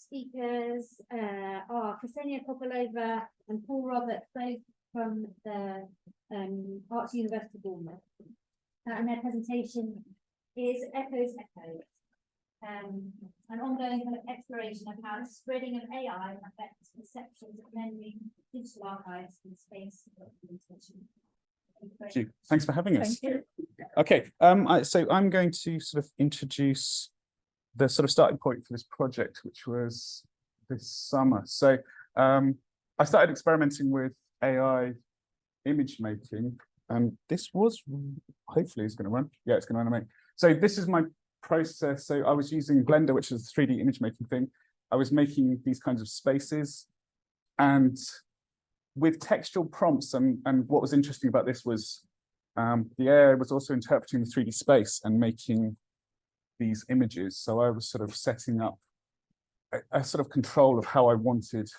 speakers are Ksenia Kopalova and Paul Roberts, both from the Arts University Bournemouth. And their presentation is Echoes, an ongoing kind of exploration of how the spreading of AI affects perceptions of memory, digital archives, and space documentation. Thank you. Thanks for having us. Thank you. Okay, so I'm going to sort of introduce the sort of starting point for this project, which was this summer. So I started experimenting with AI image making, and this was, hopefully it's going to run. Yeah, it's going to animate. So this is my process. So I was using Blender, which is a 3D image making thing. I was making these kinds of spaces, and with textual prompts, and what was interesting about this was the AI was also interpreting the 3D space and making these images. So I was sort of setting up a sort of control of how I wanted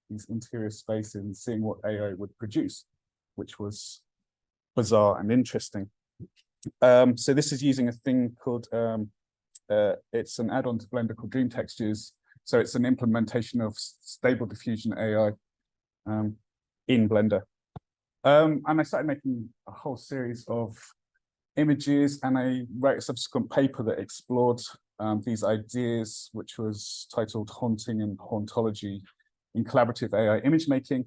these interior spaces and seeing what AI would produce, which was bizarre and interesting. So this is using a thing called, it's an add-on to Blender called Dream Textures. So it's an implementation of Stable Diffusion AI in Blender. And I started making a whole series of images, and I wrote a subsequent paper that explored these ideas, which was titled Haunting and Hauntology in Collaborative AI Image Making.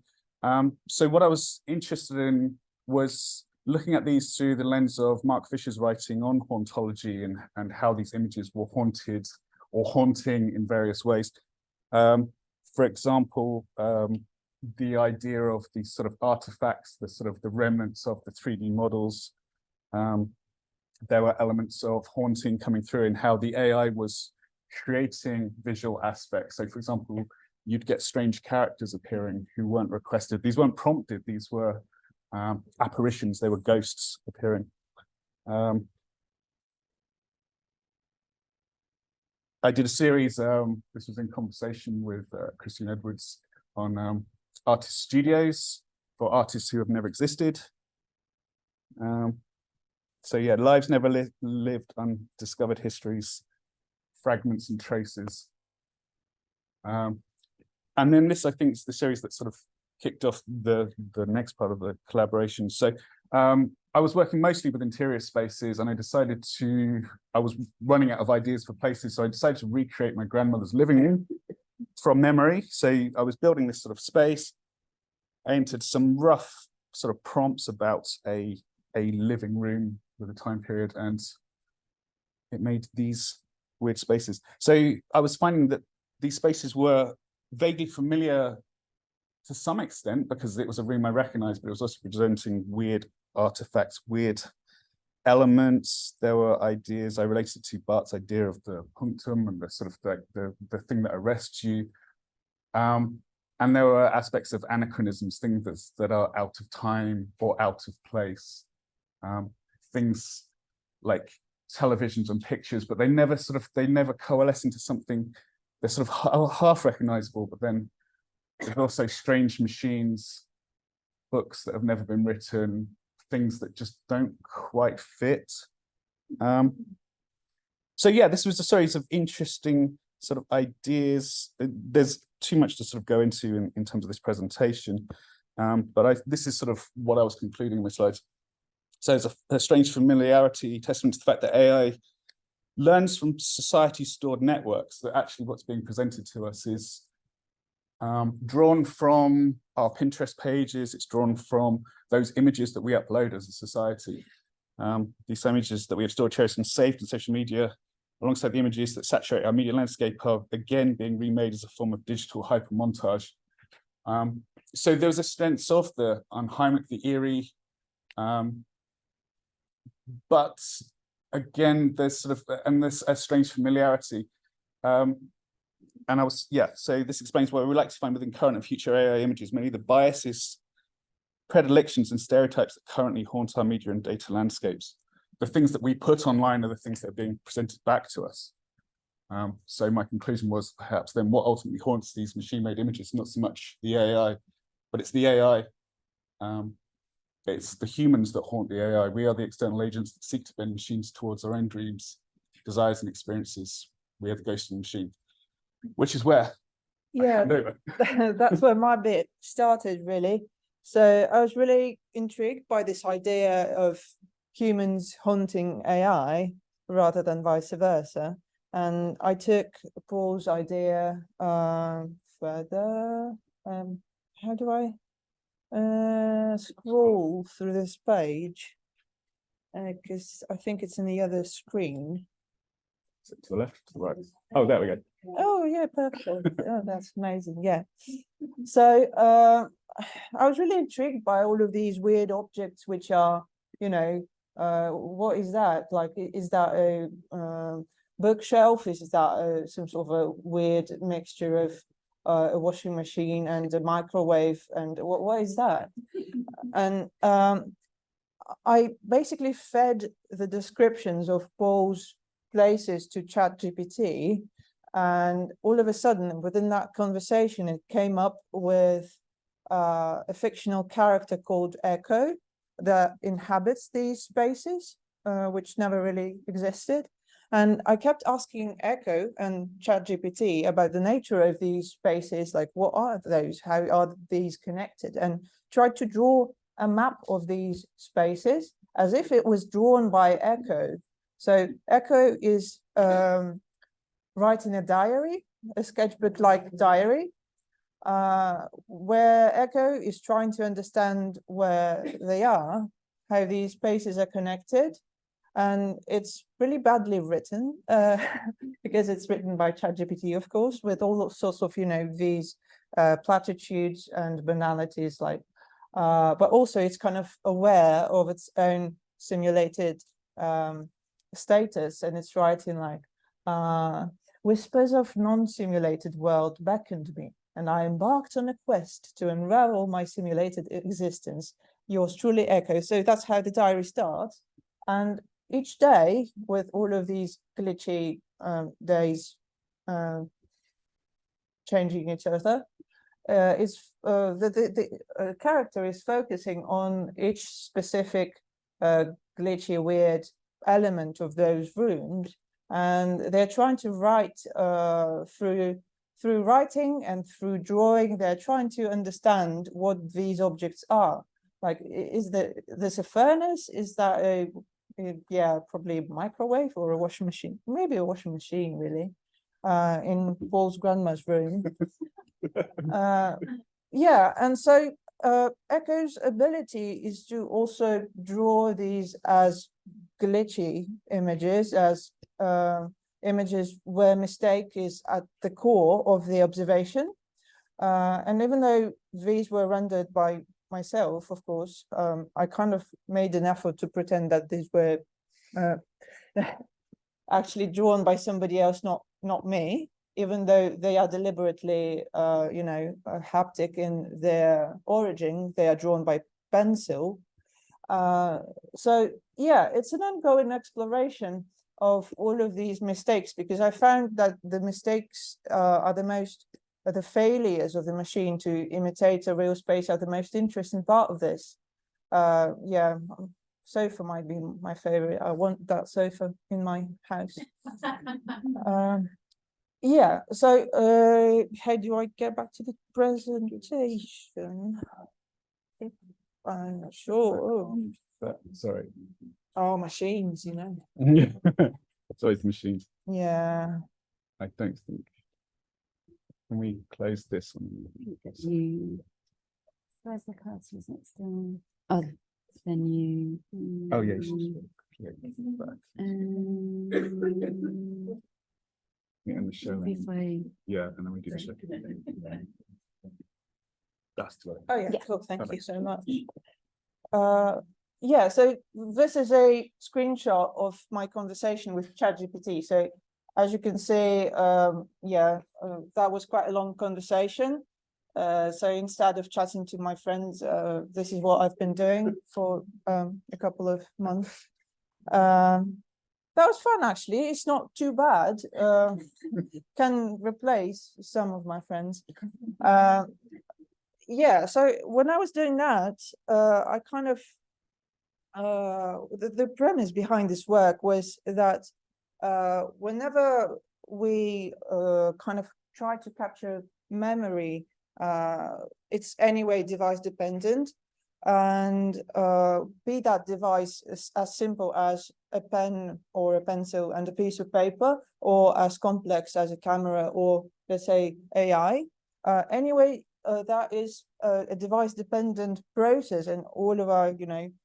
So what I was interested in was looking at these through the lens of Mark Fisher's writing on hauntology and how these images were haunted or haunting in various ways. For example, the idea of these sort of artifacts, the remnants of the 3D models. There were elements of haunting coming through in how the AI was creating visual aspects. So for example, you'd get strange characters appearing who weren't requested. These weren't prompted, these were apparitions, they were ghosts appearing. I did a series, this was in conversation with Christian Edwards, on artist studios for artists who have never existed. So yeah, lives never lived, undiscovered histories, fragments and traces. And then this, I think, is the series that sort of kicked off the next part of the collaboration. So I was working mostly with interior spaces, and I was running out of ideas for places, so I decided to recreate my grandmother's living room from memory. So I was building this sort of space. I entered some rough sort of prompts about a living room with a time period, and it made these weird spaces. So I was finding that these spaces were vaguely familiar to some extent because it was a room I recognized, but it was also presenting weird artifacts, weird elements. There were ideas I related to Bart's idea of the punctum and the sort of the thing that arrests you. And there were aspects of anachronisms, things that are out of time or out of place. Things like televisions and pictures, but they never coalesce into something. They're sort of half recognizable, but then there's also strange machines, books that have never been written, things that just don't quite fit. So yeah, this was a series of interesting sort of ideas. There's too much to sort of go into in terms of this presentation, but this is sort of what I was concluding in my slides. So it's a strange familiarity, testament to the fact that AI learns from society-stored networks, that actually what's being presented to us is drawn from our Pinterest pages, it's drawn from those images that we upload as a society. These images that we have stored, cherished, and saved in social media, alongside the images that saturate our media landscape, are again being remade as a form of digital hypermontage. So there was a sense of the unheimlich, the eerie, but again, there's sort of, and there's a strange familiarity. And so this explains why we like to find within current and future AI images many of the biases, predilections, and stereotypes that currently haunt our media and data landscapes. The things that we put online are the things that are being presented back to us. So my conclusion was perhaps then what ultimately haunts these machine-made images, not so much the AI, but it's the AI. It's the humans that haunt the AI. We are the external agents that seek to bend machines towards our own dreams, desires, and experiences. We are the ghost of the machine. which is where I Yeah, hand over. that's where my bit started, really. So I was really intrigued by this idea of humans hunting AI rather than vice versa. And I took Paul's idea further. How do I scroll through this page? Because I think it's in the other screen. Is it to the left, to the right? Oh, there we go. Oh yeah, perfect. Oh, that's amazing. Yeah. So I was really intrigued by all of these weird objects, which are, you know, what is that? Like, is that a bookshelf? Is that some sort of a weird mixture of a washing machine and a microwave? And what is that? And I basically fed the descriptions of Paul's places to ChatGPT, and all of a sudden, within that conversation, it came up with a fictional character called Echo that inhabits these spaces, which never really existed. And I kept asking Echo and ChatGPT about the nature of these spaces, like what are those, how are these connected, and tried to draw a map of these spaces as if it was drawn by Echo. So Echo is writing a diary, a sketchbook-like diary, where Echo is trying to understand where they are, how these spaces are connected. And it's really badly written because it's written by ChatGPT, of course, with all sorts of, you know, these platitudes and banalities, like, but also it's kind of aware of its own simulated status, and it's writing like, whispers of non-simulated world beckoned me, and I embarked on a quest to unravel my simulated existence. Yours truly, Echo. So that's how the diary starts. And each day, with all of these glitchy days changing each other, the character is focusing on each specific glitchy, weird element of those rooms, and they're trying to write through writing and through drawing. They're trying to understand what these objects are. Like, is there's a furnace? Is that a yeah, probably a microwave or a washing machine? Maybe a washing machine, really, in Paul's grandma's room. Yeah, and so Echo's ability is to also draw these as glitchy images, as images where mistake is at the core of the observation. And even though these were rendered by myself, of course, I kind of made an effort to pretend that these were actually drawn by somebody else, not me, even though they are deliberately, you know, haptic in their origin. They are drawn by pencil. So yeah, it's an ongoing exploration of all of these mistakes, because I found that the mistakes are the failures of the machine to imitate a real space are the most interesting part of this. Yeah, sofa might be my favorite. I want that sofa in my house. Yeah, so how do I get back to the presentation? I'm not sure. Sorry. Oh, machines, you know. It's always the machine. Yeah. I don't think. Can we close this one? Where's the cursor? Is it still? Oh, then you. Oh yeah. Click back. Yeah, and the show. If I. Yeah, and then we do the show. That's the way. Oh yeah, Yeah. cool. Thank you Perfect. so much. Yeah, so this is a screenshot of my conversation with ChatGPT. So as you can see, yeah, that was quite a long conversation. So instead of chatting to my friends, this is what I've been doing for a couple of months. That was fun, actually. It's not too bad. Can replace some of my friends. Yeah, so when I was doing that, I kind of the premise behind this work was that whenever we kind of try to capture memory, it's anyway device dependent, and be that device as simple as a pen or a pencil and a piece of paper, or as complex as a camera or, let's say, AI. Anyway, that is a device dependent process, and all of our,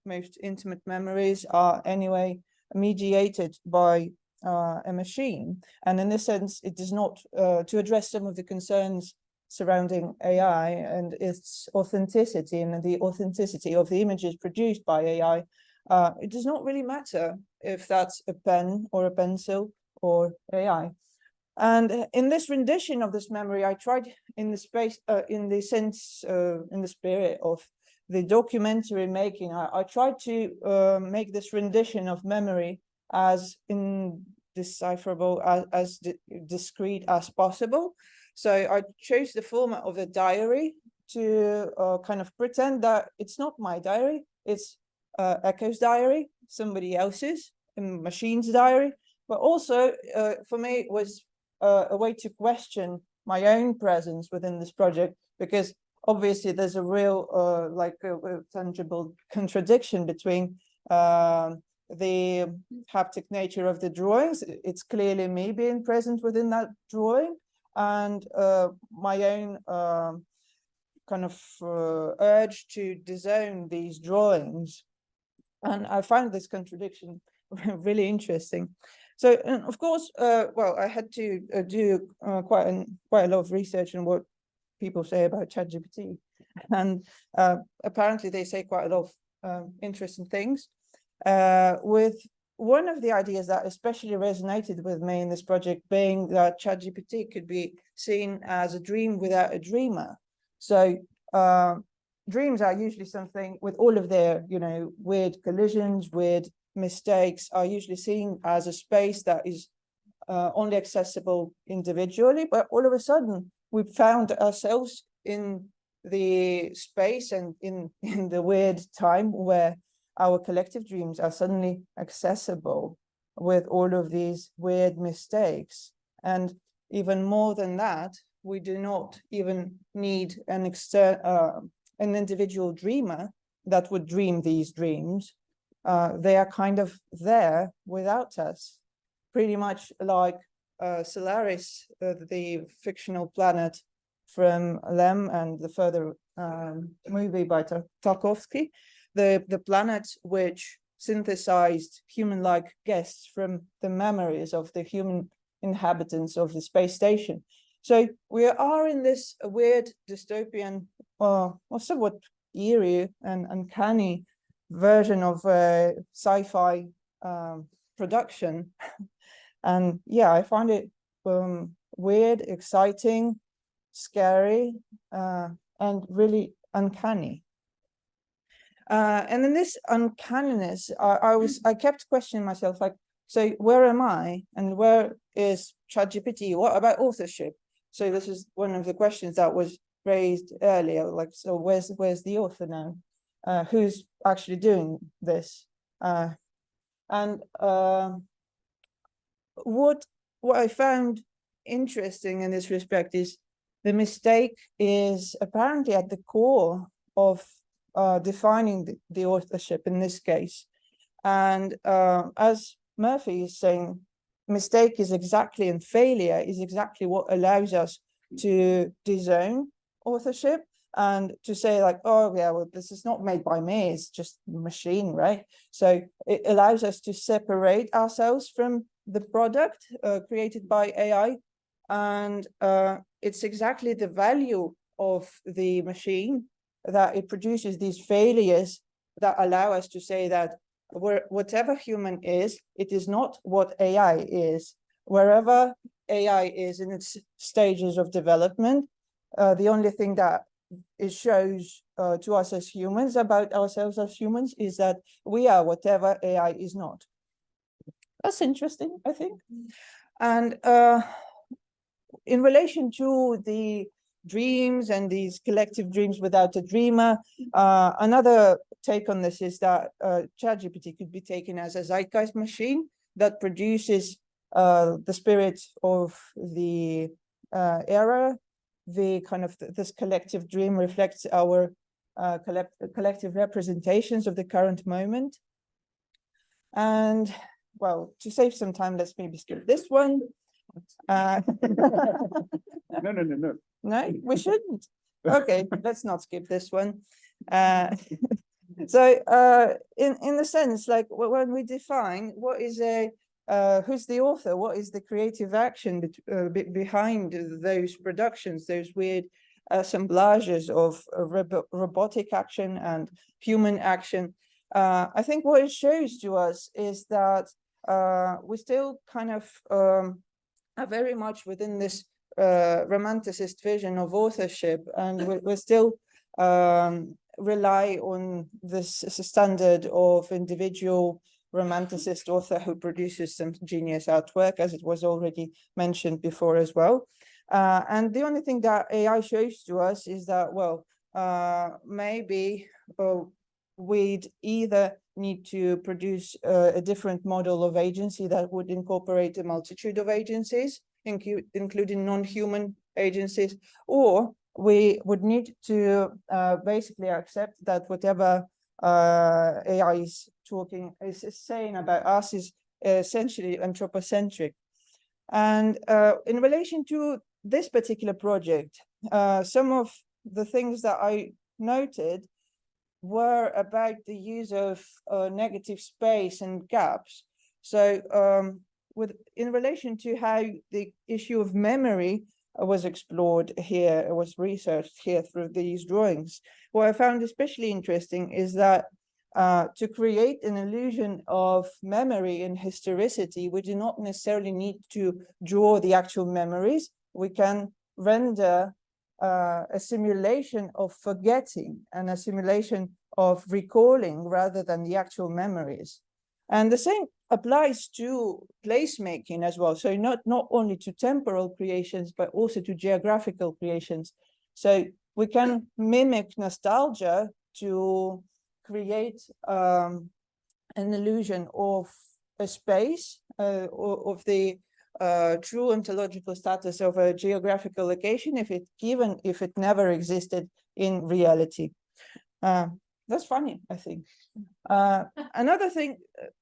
most intimate memories are anyway mediated by a machine. And in this sense, it is not to address some of the concerns surrounding AI and its authenticity and the authenticity of the images produced by AI. It does not really matter if that's a pen or a pencil or AI. And in this rendition of this memory, I tried in the space, in the sense, in the spirit of the documentary making, I tried to make this rendition of memory as indecipherable, as discrete as possible. So I chose the format of a diary to kind of pretend that it's not my diary, it's Echo's diary, somebody else's, a machine's diary. But also, for me, it was a way to question my own presence within this project, because obviously there's a real a tangible contradiction between the haptic nature of the drawings. It's clearly me being present within that drawing, and my own kind of urge to disown these drawings. And I found this contradiction really interesting. So, and of course, well, I had to do quite a lot of research on what people say about ChatGPT, and apparently they say quite a lot of interesting things. With one of the ideas that especially resonated with me in this project being that ChatGPT could be seen as a dream without a dreamer. So dreams are usually something with all of their, weird collisions, weird mistakes, are usually seen as a space that is only accessible individually. But all of a sudden, we found ourselves in the space and in the weird time where our collective dreams are suddenly accessible with all of these weird mistakes. And even more than that, we do not even need an individual dreamer that would dream these dreams. They are kind of there without us, pretty much like Solaris, the fictional planet from Lem and the further movie by Tarkovsky, the planet which synthesized human-like guests from the memories of the human inhabitants of the space station. So we are in this weird dystopian, or somewhat eerie and uncanny version of sci-fi production. And yeah, I find it weird, exciting, scary, and really uncanny. And in this uncanniness, I kept questioning myself, like, so where am I and where is ChatGPT? What about authorship? So this is one of the questions that was raised earlier, like, so where's the author now? Who's actually doing this? And what I found interesting in this respect is the mistake is apparently at the core of defining the authorship in this case. And as Murphy is saying, mistake is exactly, and failure is exactly what allows us to disown authorship and to say, like, oh yeah, well, this is not made by me, it's just machine, right? So it allows us to separate ourselves from the product created by AI. And it's exactly the value of the machine that it produces these failures that allow us to say that whatever human is, it is not what AI is. Wherever AI is in its stages of development, the only thing that it shows to us as humans about ourselves as humans is that we are whatever AI is not. That's interesting, I think. And in relation to the dreams and these collective dreams without a dreamer, another take on this is that ChatGPT could be taken as a zeitgeist machine that produces the spirit of the era. The kind of this collective dream reflects our collective representations of the current moment. And well, to save some time, let's maybe skip this one. No. No, we shouldn't. Okay, let's not skip this one. So in the sense, like when we define what is who's the author, what is the creative action behind those productions, those weird assemblages of robotic action and human action, I think what it shows to us is that we still kind of are very much within this romanticist vision of authorship, and we're still rely on this standard of individual romanticist author who produces some genius artwork, as it was already mentioned before as well. And the only thing that AI shows to us is that, well, maybe we'd either need to produce a different model of agency that would incorporate a multitude of agencies, including non-human agencies, or we would need to basically accept that whatever AI is saying about us is essentially anthropocentric. And in relation to this particular project, some of the things that I noted were about the use of negative space and gaps. So in relation to how the issue of memory was explored here, was researched here through these drawings, what I found especially interesting is that to create an illusion of memory and historicity, we do not necessarily need to draw the actual memories. We can render a simulation of forgetting and a simulation of recalling rather than the actual memories. And the same applies to placemaking as well. So not only to temporal creations, but also to geographical creations. So we can mimic nostalgia to create an illusion of a space, of the true ontological status of a geographical location, if it never existed in reality. That's funny, I think. Another thing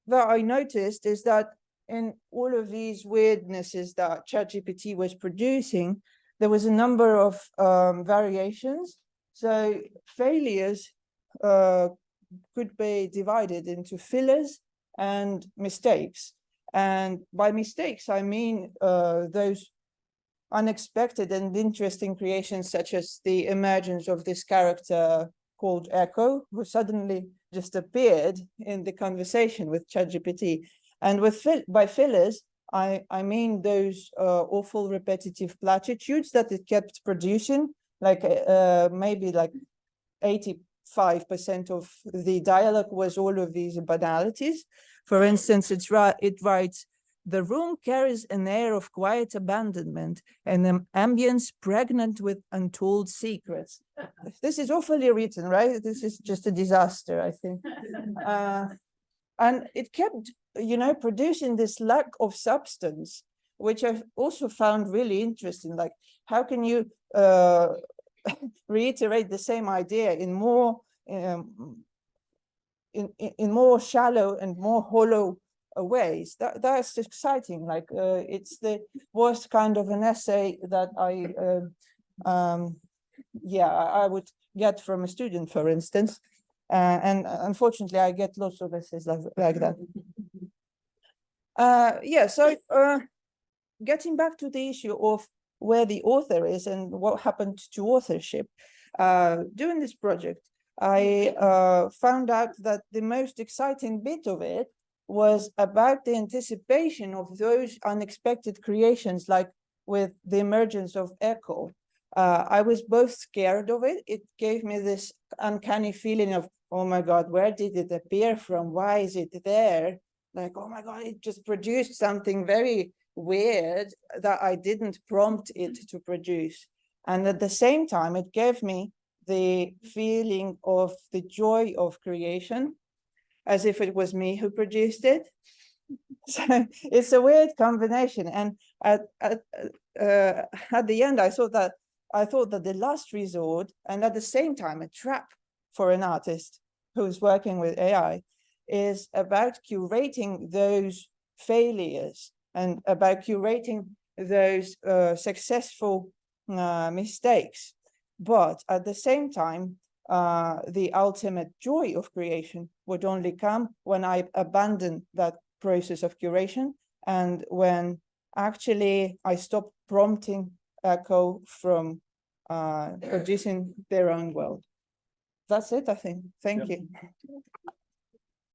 that I noticed is that in all of these weirdnesses that ChatGPT was producing, there was a number of variations. So failures could be divided into fillers and mistakes. And by mistakes, I mean those unexpected and interesting creations, such as the emergence of this character called Echo, who suddenly just appeared in the conversation with ChatGPT. And by fillers, I mean those awful repetitive platitudes that it kept producing, like maybe like 85% of the dialogue was all of these banalities. For instance, it writes, "The room carries an air of quiet abandonment and an ambience pregnant with untold secrets." This is awfully written, right? This is just a disaster, I think. And it kept, producing this lack of substance, which I've also found really interesting. Like, how can you reiterate the same idea in more in more shallow and more hollow ways? That's exciting. Like it's the worst kind of an essay that I would get from a student, for instance. And unfortunately, I get lots of essays like that. So getting back to the issue of where the author is and what happened to authorship, during this project, I found out that the most exciting bit of it was about the anticipation of those unexpected creations, like with the emergence of Echo. I was both scared of it. It gave me this uncanny feeling of, oh my God, where did it appear from? Why is it there? Like, oh my God, it just produced something very weird that I didn't prompt it to produce. And at the same time, it gave me the feeling of the joy of creation, as if it was me who produced it. So it's a weird combination. And at the end, I thought that the last resort, and at the same time a trap for an artist who's working with AI, is about curating those failures and about curating those successful mistakes. But at the same time, the ultimate joy of creation would only come when I abandon that process of curation and when actually I stop prompting Echo from producing their own world. That's it, I think. Thank you.